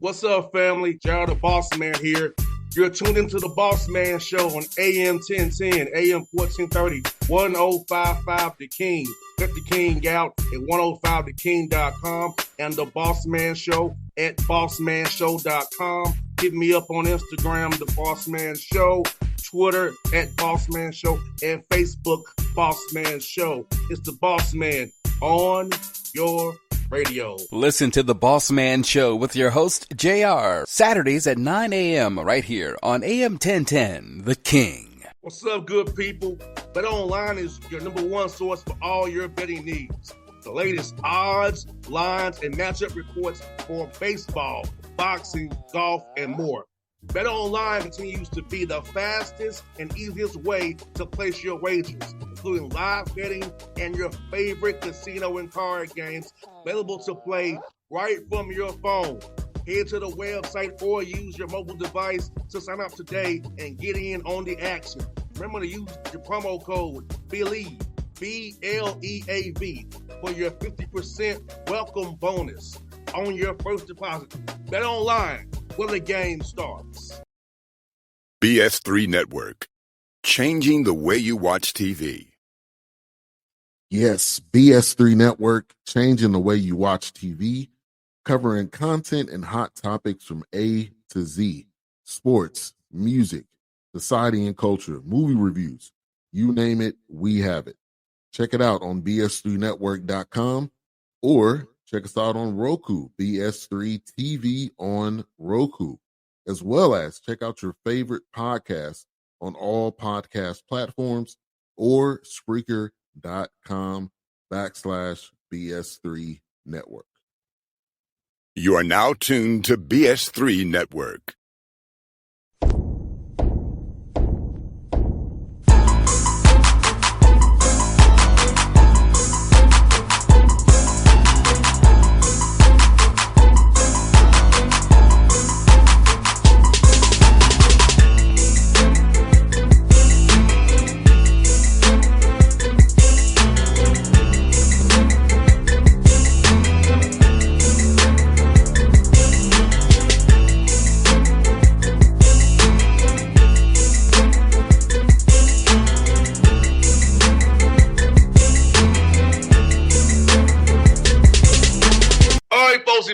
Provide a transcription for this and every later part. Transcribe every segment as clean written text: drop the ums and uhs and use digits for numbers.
What's up, family? Gerald the Bossman here. You're tuned into the Bossman Show on AM 1010, AM 1430, 1055 The King. Let the King out at 105theking.com and the Bossman Show at bossmanshow.com. Hit me up on Instagram, The Bossman Show, Twitter at Bossman Show, and Facebook, Bossman Show. It's the Bossman on your radio. Listen to the Bossman Show with your host, JR, Saturdays at 9 a.m. right here on AM 1010, The King. What's up, good people? BetOnline is your number one source for all your betting needs. The latest odds, lines, and matchup reports for baseball, boxing, golf, and more. BetOnline continues to be the fastest and easiest way to place your wagers, including live betting and your favorite casino and card games available to play right from your phone. Head to the website or use your mobile device to sign up today and get in on the action. Remember to use your promo code BELIEVE, B-L-E-A-V, for your 50% welcome bonus on your first deposit. BetOnline, where the game starts. BS3 Network, changing the way you watch TV. Yes, BS3 Network, changing the way you watch TV, covering content and hot topics from A to Z, sports, music, society and culture, movie reviews, you name it, we have it. Check it out on bs3network.com or check us out on Roku, BS3 TV on Roku, as well as check out your favorite podcast on all podcast platforms or Spreaker.com/BS3 Network. You are now tuned to BS3 Network.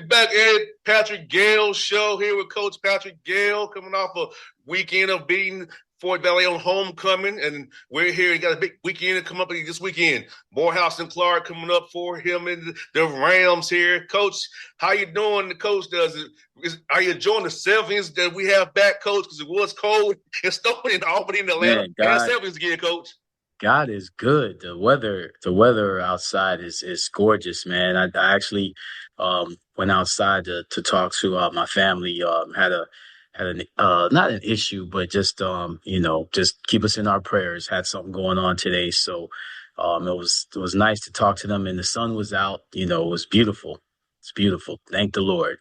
Back at Patrick Gayle show here with Coach Patrick Gayle, coming off a weekend of beating Fort Valley on homecoming, and we're here. He got a big weekend coming up this weekend. Morehouse and Clark coming up for him and the Rams here. Coach, how you doing? The coach does it. Are you enjoying the 70s that we have back, Coach? Because it was cold and snowing in Albany and Atlanta. And 70s again, Coach. God is good. The weather outside is gorgeous, man. I actually went outside to talk to my family. Had not an issue, but just just keep us in our prayers. Had something going on today, so it was nice to talk to them. And the sun was out. It was beautiful. It's beautiful. Thank the Lord.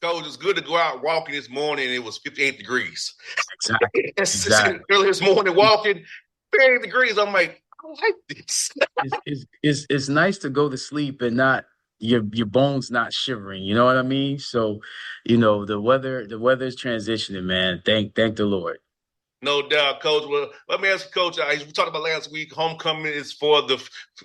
Coach, it's good to go out walking this morning. It was 58 degrees. Exactly. Early this morning walking. 58 degrees. I'm like, I like this. It's nice to go to sleep and not your bones not shivering. You know what I mean? So, the weather is transitioning, man. Thank the Lord. No doubt, Coach. Well, let me ask you, Coach. We talked about last week. Homecoming is for the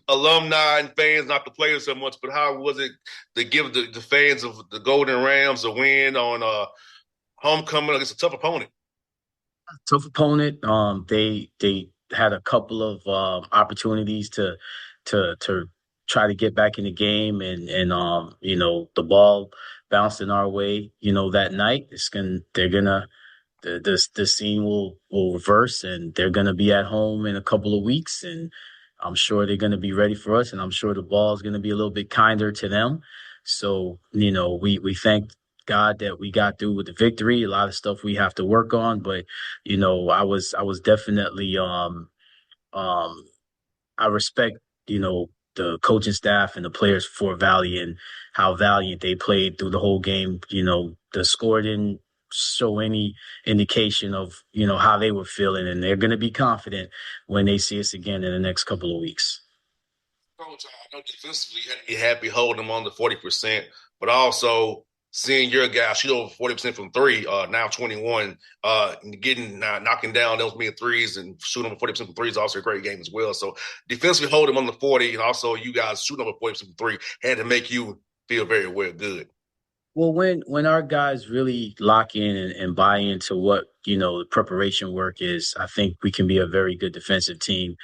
alumni and fans, not the players so much. But how was it to give the fans of the Golden Rams a win on homecoming against a tough opponent? Tough opponent. They had a couple of opportunities to try to get back in the game, and the ball bounced in our way. That night the scene will reverse, and they're gonna be at home in a couple of weeks, and I'm sure they're gonna be ready for us, and I'm sure the ball is gonna be a little bit kinder to them. So we thank God that we got through with the victory. A lot of stuff we have to work on, but I was definitely I respect the coaching staff and the players for Fort Valley and how valiant they played through the whole game. The score didn't show any indication of how they were feeling, and they're going to be confident when they see us again in the next couple of weeks. Coach, I know defensively you had to be happy holding them on the 40%, but also seeing your guy shoot over 40% from three, now 21, knocking down those mid threes and shooting over 40% from three is also a great game as well. So defensively hold him on the 40, and also you guys shooting over 40% from three had to make you feel very well good. Well, when our guys really lock in and buy into what, the preparation work is, I think we can be a very good defensive team.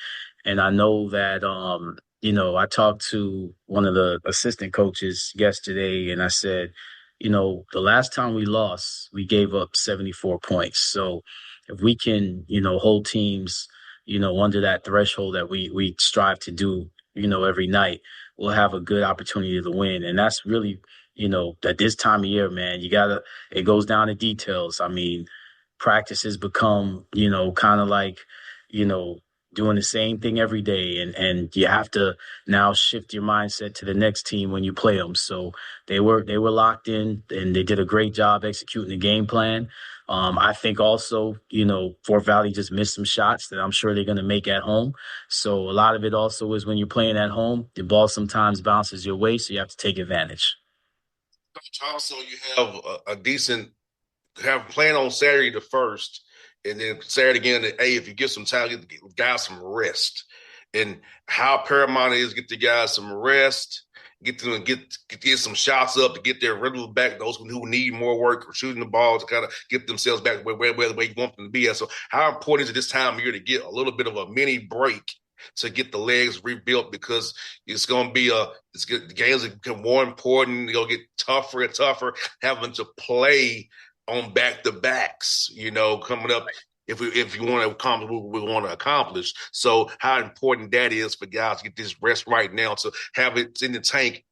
And I know that, I talked to one of the assistant coaches yesterday and I said, the last time we lost, we gave up 74 points. So if we can, hold teams, under that threshold that we strive to do, every night, we'll have a good opportunity to win. And that's really, at this time of year, man, it goes down to details. I mean, practice has become, kind of like, doing the same thing every day. And you have to now shift your mindset to the next team when you play them. So they were locked in and they did a great job executing the game plan. I think also, Fort Valley just missed some shots that I'm sure they're going to make at home. So a lot of it also is when you're playing at home, the ball sometimes bounces your way. So you have to take advantage. Also, you have a decent playing on Saturday the 1st, and then Saturday again the 8th. If you give some time, get the guys some rest, and how paramount it is get the guys some rest, get them and get some shots up to get their rhythm back. Those who need more work or shooting the ball to kind of get themselves back where you want them to be at. So, how important is it this time of year to get a little bit of a mini break to get the legs rebuilt, because it's going to be the games become more important. They'll get tougher and tougher having to play on back-to-backs, coming up if you want to accomplish what we want to accomplish. So how important that is for guys to get this rest right now to have it in the tank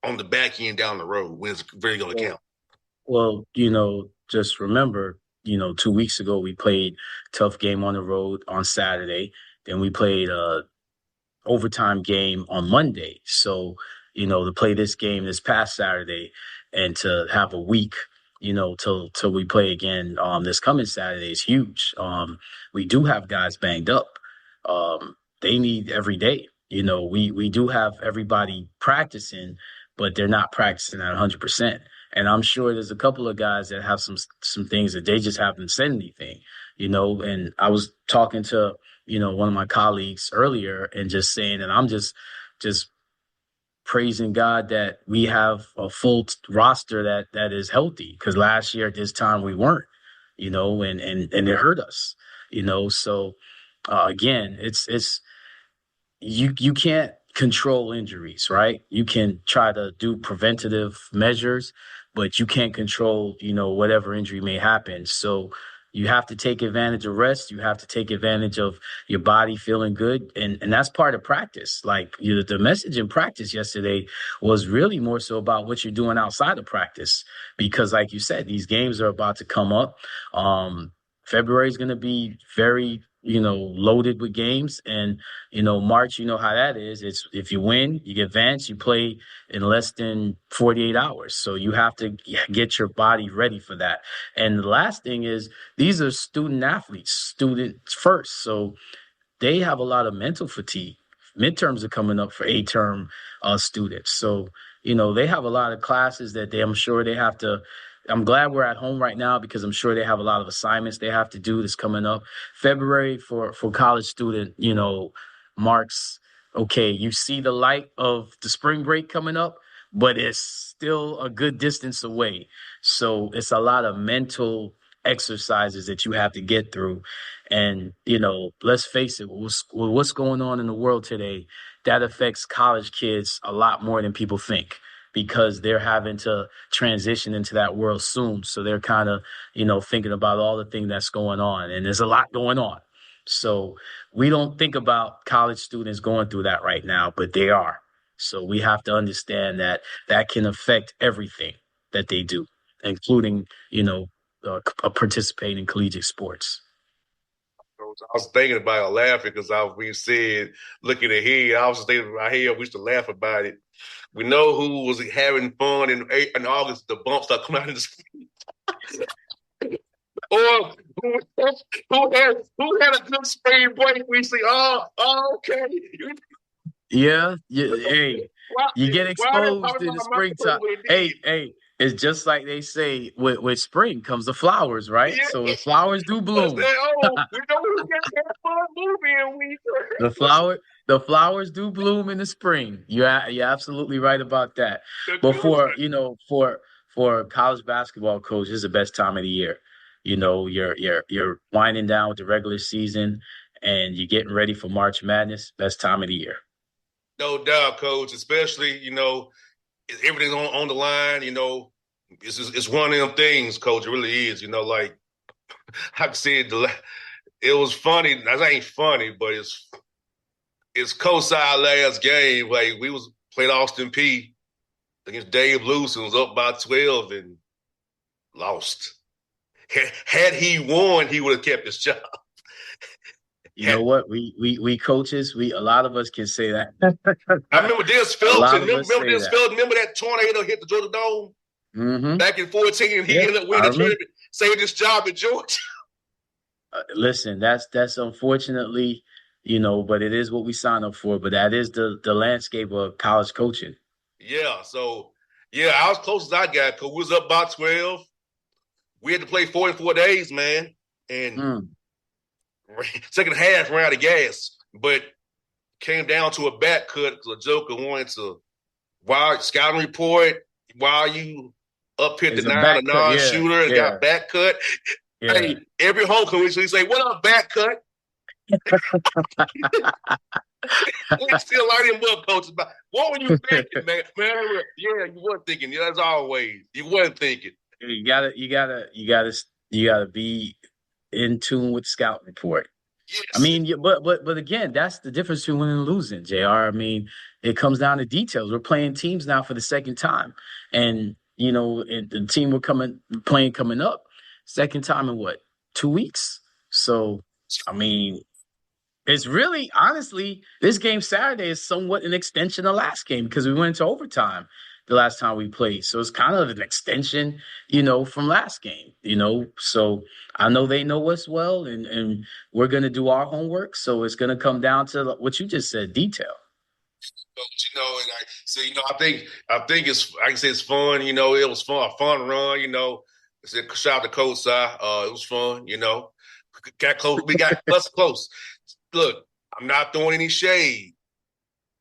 on the back end down the road when it's really going to count. Well, just remember, 2 weeks ago we played tough game on the road on Saturday. Then we played a overtime game on Monday. So, to play this game this past Saturday and to have a week, till we play again this coming Saturday is huge. We do have guys banged up. They need every day. We do have everybody practicing, but they're not practicing at 100%. And I'm sure there's a couple of guys that have some things that they just haven't said anything, and I was talking to, one of my colleagues earlier and just saying that I'm just praising God that we have a full roster that is healthy, because last year at this time we weren't, and it hurt us, So again, it's you can't control injuries, right? You can try to do preventative measures, but you can't control, whatever injury may happen. So you have to take advantage of rest. You have to take advantage of your body feeling good. And that's part of practice. Like the message in practice yesterday was really more so about what you're doing outside of practice. Because like you said, these games are about to come up. February is going to be very, loaded with games. And, March, you know how that is. It's if you win, you get advanced, you play in less than 48 hours. So you have to get your body ready for that. And the last thing is these are student athletes, students first. So they have a lot of mental fatigue. Midterms are coming up for A-term students. So, they have a lot of classes that I'm sure they have to. I'm glad we're at home right now because I'm sure they have a lot of assignments they have to do that's coming up. February for college student, marks, okay, you see the light of the spring break coming up, but it's still a good distance away. So it's a lot of mental exercises that you have to get through. And, let's face it, what's going on in the world today, that affects college kids a lot more than people think, because they're having to transition into that world soon. So they're kind of, thinking about all the things that's going on. And there's a lot going on. So we don't think about college students going through that right now, but they are. So we have to understand that can affect everything that they do, including, participating in collegiate sports. I was thinking about it, laughing because we said, looking ahead, I was just thinking in my head, we used to laugh about it. We know who was having fun in August, the bumps start coming out in the street. Or who had a good spring break? We say, oh, okay. Yeah. Hey, you get exposed in the springtime. Hey, It's just like they say with spring comes the flowers, right? Yeah. So the flowers do bloom. Oh, we know we got that fun movie and we. The flowers do bloom in the spring. You're absolutely right about that. But for college basketball coach, this is the best time of the year. You're winding down with the regular season and you're getting ready for March Madness. Best time of the year. No doubt, Coach. Especially, everything's on the line. It's one of them things, Coach. It really is. Like I said, it was funny. That ain't funny, but it's Coach last game. Like we played Austin P against Dave Lewis and was up by 12 and lost. Had he won, he would have kept his job. You know what? We coaches, a lot of us can say that. I remember Dennis Phelps. Remember that tornado hit the Georgia Dome back in 2014, and he ended up winning the championship, saved his job in Georgia. Listen, that's unfortunately, but it is what we signed up for. But that is the landscape of college coaching. Yeah. So I was close as I got because we was up by 12. We had to play 4 in 4 days, man, and second half ran out of gas, but came down to a back cut because a joker wanted to scouting report while you up hit the 9 or 9 shooter and got back cut. Yeah. Hey, every homecoming we say, "What up, back cut?" We still light him up, coach. What were you thinking, man? Yeah, you weren't thinking. As always, you weren't thinking. You gotta be in tune with scout report. Yes. I mean, but again, that's the difference between winning and losing, JR. I mean, it comes down to details. We're playing teams now for the second time, and the team we're playing coming up, second time in 2 weeks. So, I mean, it's really honestly, this game Saturday is somewhat an extension of last game because we went into overtime the last time we played. So it's kind of an extension, from last game, So I know they know us well and we're going to do our homework. So it's going to come down to what you just said, detail. I think it's, like I said, it's fun. It was fun, a fun run, shout out to Coach Si. It was fun, got close. We got close. Look, I'm not throwing any shade.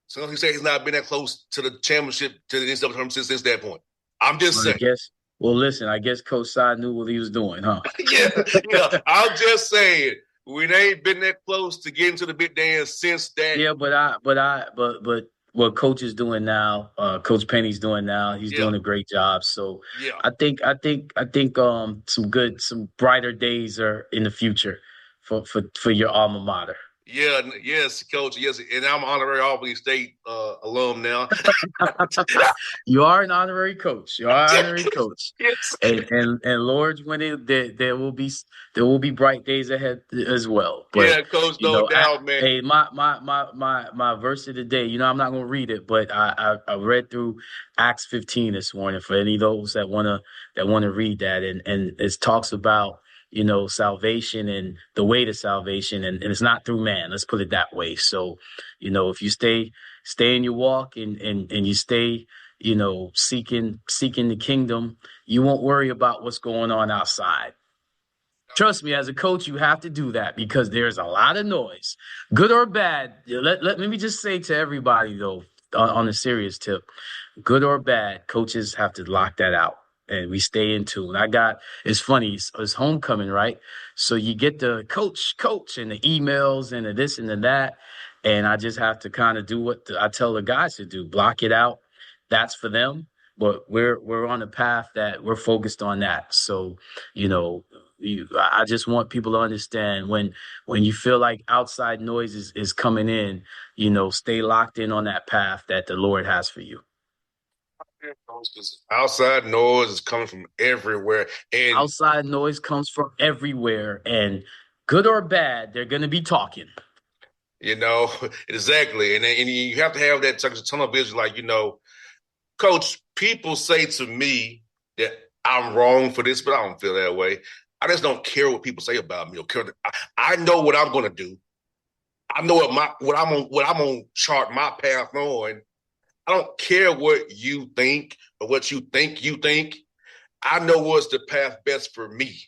So he said he's not been that close to the championship, to the NCAA tournament since that point. I'm just saying. I guess Coach Si knew what he was doing, huh? yeah. I'm just saying we ain't been that close to getting to the big dance since that. Yeah, but what Coach is doing now, Coach Penny's doing now, he's doing a great job. So I think some brighter days are in the future for your alma mater. Yeah, yes, Coach. Yes, and I'm an honorary Albany State alum now. You are an honorary coach. You are an honorary coach. Yes. And Lord's winning. There will be bright days ahead as well. But, Coach, no doubt, man. Hey, my verse of the day. I'm not going to read it, but I read through Acts 15 this morning for any of those that wanna read that, and it talks about salvation and the way to salvation. And it's not through man. Let's put it that way. So, if you stay in your walk and you stay, seeking the kingdom, you won't worry about what's going on outside. Trust me, as a coach, you have to do that because there's a lot of noise, good or bad. Let me just say to everybody, though, on a serious tip, good or bad, coaches have to lock that out. And we stay in tune. It's funny, it's homecoming, right? So you get the coach, and the emails and the this and the that. And I just have to kind of do what I tell the guys to do, block it out. That's for them. But we're on a path that we're focused on that. So, I just want people to understand when you feel like outside noise is coming in, stay locked in on that path that the Lord has for you. Outside noise is coming from everywhere. And outside noise comes from everywhere. And good or bad, they're going to be talking. Exactly. And you have to have that tunnel vision. Like, Coach, people say to me that I'm wrong for this, but I don't feel that way. I just don't care what people say about me. I know what I'm going to do. I know what I'm going to chart my path on. I don't care what you think or what you think. I know what's the path best for me.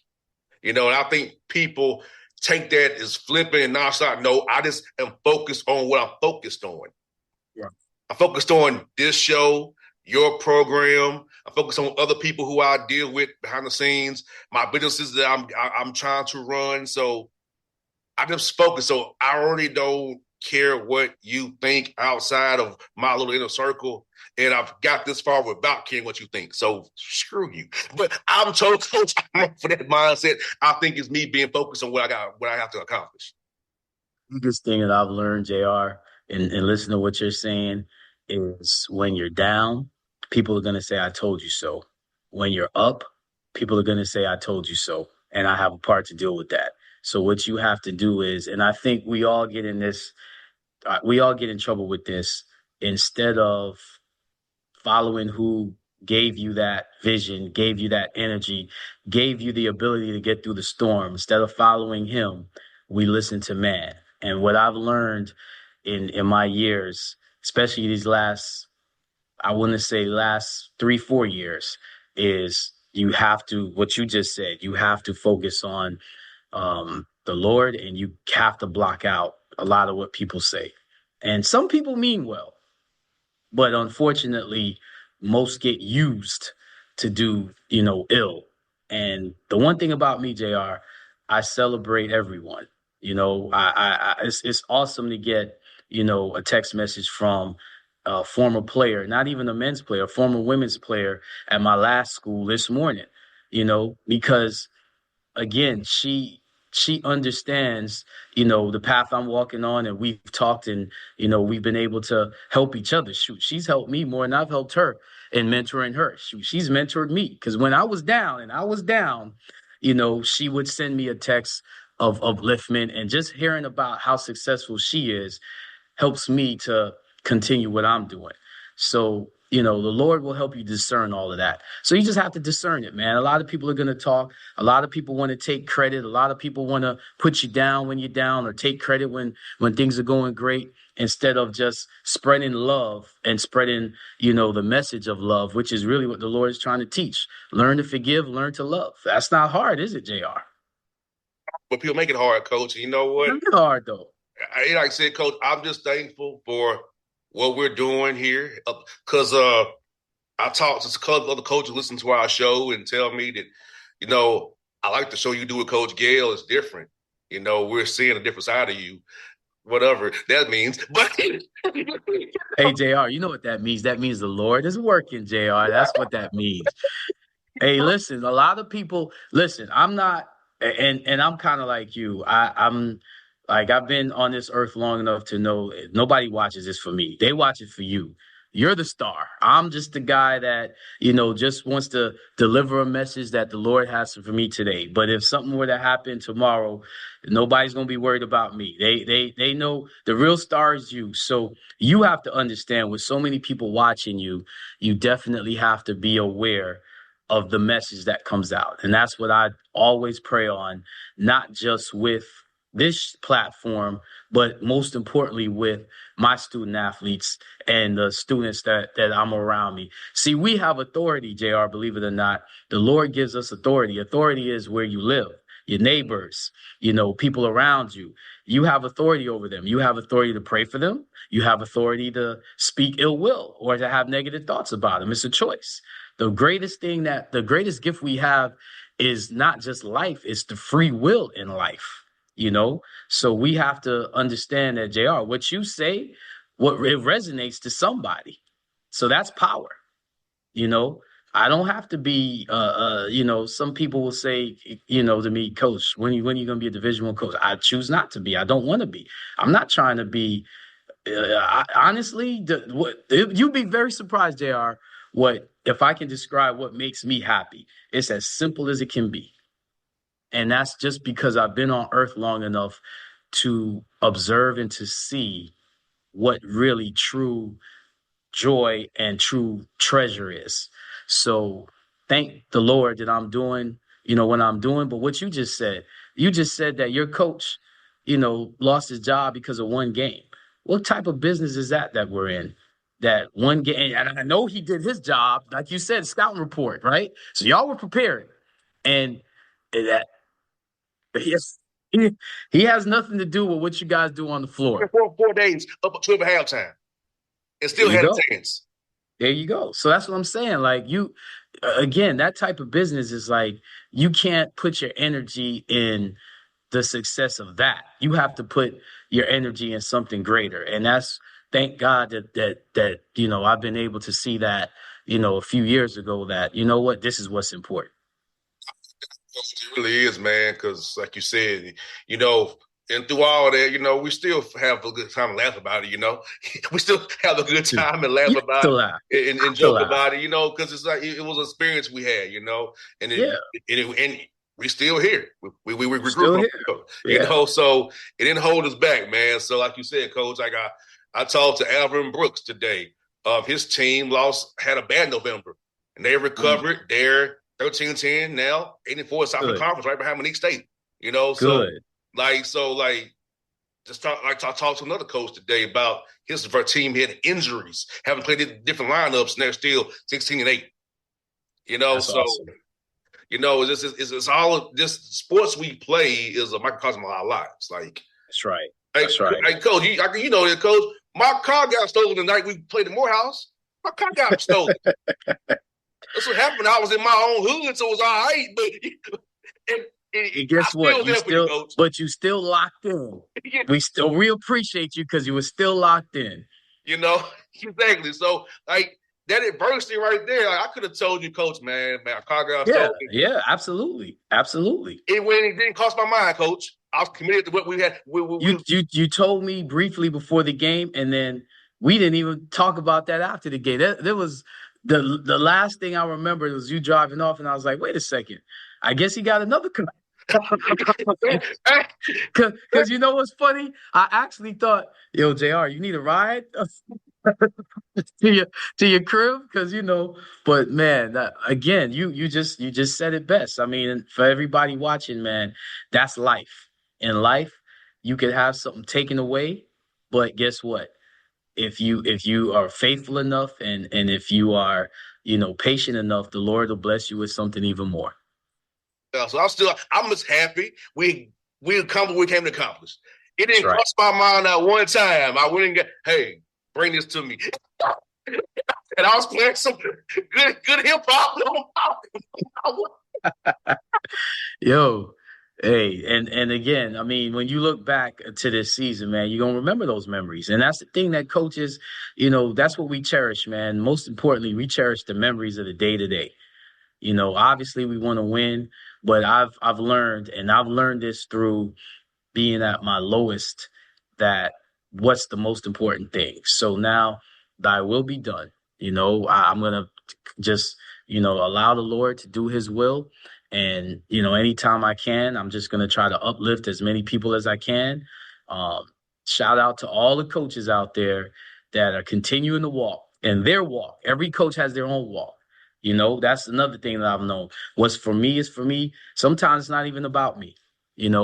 And I think people take that as flipping and nonchalant. No, I just am focused on what I'm focused on. Yeah. I'm focused on this show, your program. I'm focused on other people who I deal with behind the scenes, my businesses that I'm trying to run. So I just focus. So I already don't care what you think outside of my little inner circle. And I've got this far without caring what you think. So screw you. But I'm totally for that mindset. I think it's me being focused on what I have to accomplish. Biggest thing that I've learned, JR, and listen to what you're saying, is when you're down, people are going to say, I told you so. When you're up, people are going to say, I told you so. And I have a part to deal with that. So what you have to do is, and I think we all get in trouble with this, instead of following who gave you that vision, gave you that energy, gave you the ability to get through the storm. Instead of following him, we listen to man. And what I've learned in my years, especially these last, I wouldn't say last 3-4 years, is you have to, what you just said, you have to focus on the Lord, and you have to block out a lot of what people say. And some people mean well, but unfortunately, most get used to do, ill. And the one thing about me, JR, I celebrate everyone. It's awesome to get, a text message from a former player, not even a men's player, a former women's player at my last school this morning, because again, she understands, the path I'm walking on, and we've talked, and we've been able to help each other. Shoot, she's helped me more than I've helped her in mentoring her. Shoot, she's mentored me, because when I was down, she would send me a text of upliftment, and just hearing about how successful she is helps me to continue what I'm doing. So, the Lord will help you discern all of that. So you just have to discern it, man. A lot of people are going to talk. A lot of people want to take credit. A lot of people want to put you down when you're down, or take credit when things are going great, instead of just spreading love and spreading, the message of love, which is really what the Lord is trying to teach. Learn to forgive, learn to love. That's not hard, is it, JR? But people make it hard, Coach. You know what? It's hard, though. Like I said, Coach, I'm just thankful for what we're doing here, because I talked to a couple other coaches, listen to our show, and tell me that, I like the show you do with Coach Gayle. It's different. We're seeing a different side of you, whatever that means. But hey, JR, you know what that means? That means the Lord is working, JR. That's what that means. Hey, listen, a lot of people, listen, I'm not, and I'm kind of like you. I'm like, I've been on this earth long enough to know nobody watches this for me. They watch it for you. You're the star. I'm just the guy that, just wants to deliver a message that the Lord has for me today. But if something were to happen tomorrow, nobody's going to be worried about me. They know the real star is you. So you have to understand, with so many people watching you, you definitely have to be aware of the message that comes out. And that's what I always pray on, not just with this platform, but most importantly with my student athletes and the students that I'm around me. See, we have authority, JR, believe it or not. The Lord gives us authority. Authority is where you live, your neighbors, people around you. You have authority over them. You have authority to pray for them. You have authority to speak ill will or to have negative thoughts about them. It's a choice. The greatest gift we have is not just life, it's the free will in life. So we have to understand that, JR, what you say, it resonates to somebody. So that's power. I don't have to be, some people will say, to me, Coach, when you going to be a Division I coach? I choose not to be. I don't want to be. I'm not trying to be, honestly, you'd be very surprised, JR, if I can describe what makes me happy. It's as simple as it can be. And that's just because I've been on earth long enough to observe and to see what really true joy and true treasure is. So thank the Lord that I'm doing, what I'm doing. But what you just said that your coach, lost his job because of one game. What type of business is that we're in? that one game, and I know he did his job, like you said, scouting report, right? So y'all were preparing, and that he has, he has nothing to do with what you guys do on the floor. 4 days up to halftime, and There still you had a go. chance. There you go. So that's what I'm saying. Like you, again, that type of business is like you can't put your energy in the success of that. You have to put your energy in something greater, and that's thank God that I've been able to see that a few years ago that what this is what's important. It really is, man, because like you said, and through all that, we still have a good time and laugh about it, we still have a good time and laugh You about still laugh. it and Still joke laugh. about it, because it's like it was an experience we had, and Yeah. and we still here. We Still regroup, here. Yeah. so it didn't hold us back, man. So like you said, Coach, I talked to Alvin Brooks today. His team had a bad November, and they recovered. They're 13-10 now, 84 South Good. Conference, right behind Monique State. Good. Just talk to another coach today about his team had injuries, haven't played different lineups, and they're still 16-8. That's awesome. It's all this sports we play is a microcosm of our lives. Like that's right. That's right. Hey, Coach, you know that, Coach. My car got stolen the night we played at Morehouse. My car got stolen. That's what happened. I was in my own hood, so it was all right. But and guess what? You still locked in. Yeah. We appreciate you because you were still locked in. Exactly. So like that adversity right there, like, I could have told you, Coach, man, our car got stolen. Yeah, absolutely. It didn't cross my mind, Coach. I was committed to what we had. You told me briefly before the game, and then we didn't even talk about that after the game. There was the last thing I remember was you driving off, and I was like, wait a second. I guess he got another car. Because you know what's funny? I actually thought, yo, JR, you need a ride to your crib? Because but man, again, you just said it best. I mean, for everybody watching, man, that's life. In life, you could have something taken away, but guess what? If you are faithful enough and if you are patient enough, the Lord will bless you with something even more. Yeah, so I'm just happy we accomplished what we came to accomplish. It didn't cross my mind that one time. I went and got, hey, bring this to me. And I was playing some good hip hop. Yo, hey, and again, I mean, when you look back to this season, man, you're gonna remember those memories. And that's the thing that coaches, that's what we cherish, man. Most importantly, we cherish the memories of the day to day. Obviously we want to win, but I've learned, and I've learned this through being at my lowest, that what's the most important thing. So now thy will be done. I'm going to just, allow the Lord to do his will. And, anytime I can, I'm just going to try to uplift as many people as I can. Shout out to all the coaches out there that are continuing to walk and their walk. Every coach has their own walk. That's another thing that I've known. What's for me is for me. Sometimes it's not even about me.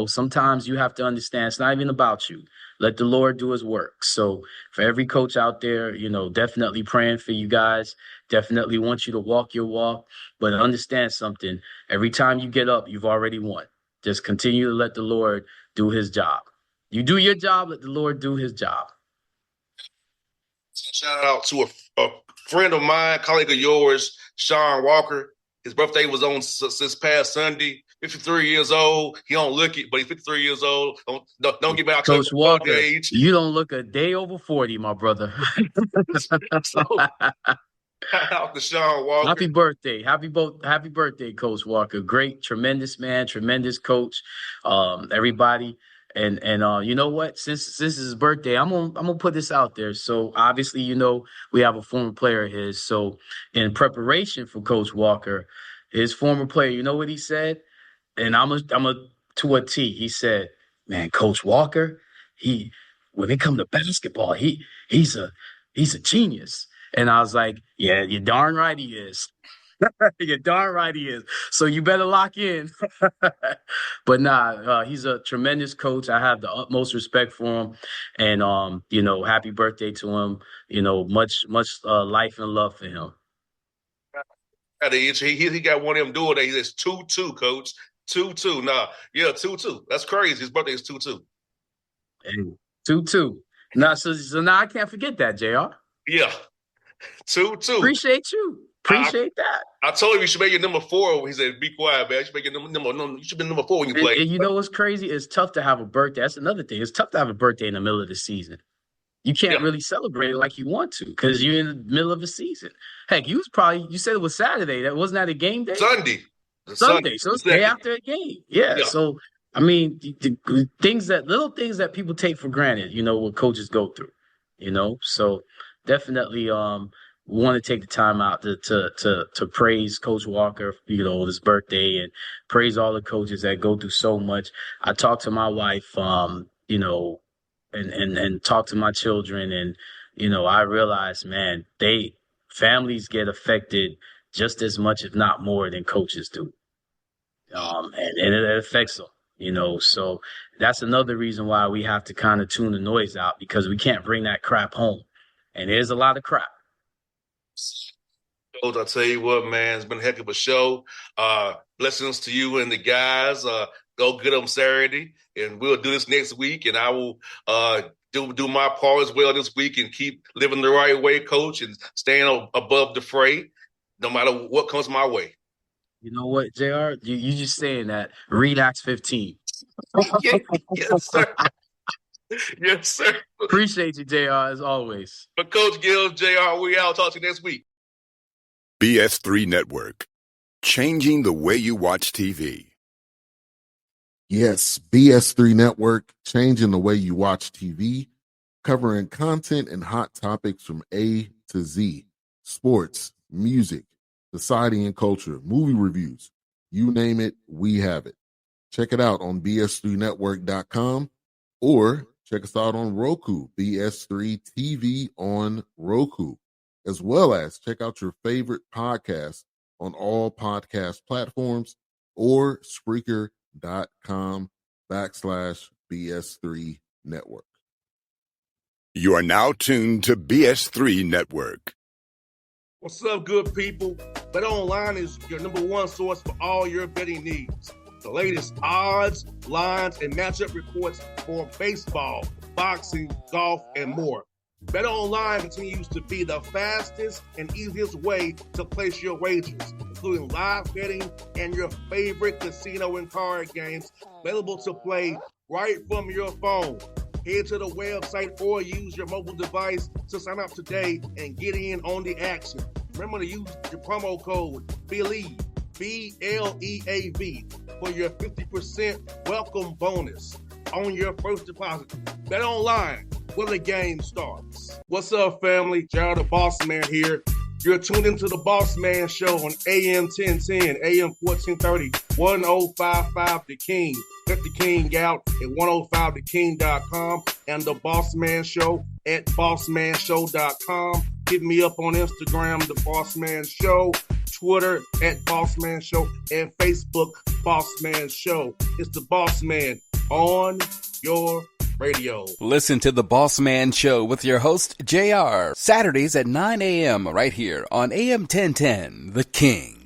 Sometimes you have to understand it's not even about you. Let the Lord do his work. So for every coach out there, definitely praying for you guys. Definitely want you to walk your walk. But understand something. Every time you get up, you've already won. Just continue to let the Lord do his job. You do your job, let the Lord do his job. Shout out to a friend of mine, colleague of yours, Sean Walker. His birthday was on this past Sunday. 53 years old. He don't look it, but he's 53 years old. Don't get me out. Coach Walker, age. You don't look a day over 40, my brother. Out to Sean Walker. Happy birthday. Happy birthday, Coach Walker. Great, tremendous man, tremendous coach. Everybody. And you know what? Since this is his birthday, I'm gonna put this out there. So obviously, we have a former player of his. So in preparation for Coach Walker, his former player, you know what he said? And I'm a to a T. He said, "Man, Coach Walker, when it comes to basketball, he's a genius." And I was like, "Yeah, you're darn right he is." You're darn right he is. So you better lock in. But he's a tremendous coach. I have the utmost respect for him, and happy birthday to him. Much life and love for him. He got one of them doing that. He says 2-2, coach. 2-2. Nah, yeah, 2-2. That's crazy. His birthday is 2-2. Hey, 2-2. Now, so now I can't forget that, JR. Yeah, 2-2. Appreciate you. Appreciate that. I told him you should make your number 4. He said, "Be quiet, man. You should make your number. You should be number 4 when you play." And you know what's crazy? It's tough to have a birthday. That's another thing. It's tough to have a birthday in the middle of the season. You can't really celebrate it like you want to because you're in the middle of a season. Heck, you said it was Saturday. Wasn't that a game day? Sunday. Sunday. So it's the day after a game. Yeah. So, I mean, the little things that people take for granted, what coaches go through, So definitely want to take the time out to praise Coach Walker, his birthday, and praise all the coaches that go through so much. I talked to my wife, and talk to my children, and I realize, man, families get affected just as much, if not more, than coaches do, and it affects them, So that's another reason why we have to kind of tune the noise out, because we can't bring that crap home, and there's a lot of crap. Coach, I'll tell you what, man, it's been a heck of a show. Blessings to you and the guys. Go get them Saturday, and we'll do this next week. And I will do my part as well this week and keep living the right way, Coach, and staying above the fray, no matter what comes my way. You know what, JR? You just saying that. Read Acts 15. Yes, sir. Yes, sir. Appreciate you, JR, as always. But Coach Gill, JR, we out. Talk to you next week. BS3 Network, changing the way you watch TV. Yes, BS3 Network, changing the way you watch TV, covering content and hot topics from A to Z, sports, music, society and culture, movie reviews, you name it, we have it. Check it out on bs3network.com or check us out on Roku, BS3 TV on Roku, as well as check out your favorite podcast on all podcast platforms or Spreaker.com/BS3 Network. You are now tuned to BS3 Network. What's up, good people? BetOnline is your number one source for all your betting needs. The latest odds, lines, and matchup reports for baseball, boxing, golf, and more. BetOnline continues to be the fastest and easiest way to place your wagers, including live betting and your favorite casino and card games available to play right from your phone. Head to the website or use your mobile device to sign up today and get in on the action. Remember to use your promo code BELIEVE, BLEAV, for your 50% welcome bonus on your first deposit. Bet online where the game starts. What's up, family? Jared the Bossman here. You're tuned into the Bossman Show on AM 1010, AM 1430, 1055 The King. Let the King out at 105theking.com and the Bossman Show at bossmanshow.com. Hit me up on Instagram, The Bossman Show, Twitter at Bossman Show, and Facebook, Bossman Show. It's the Bossman on your radio. Listen to The Bossman Show with your host, JR, Saturdays at 9 a.m. right here on AM 1010, The King.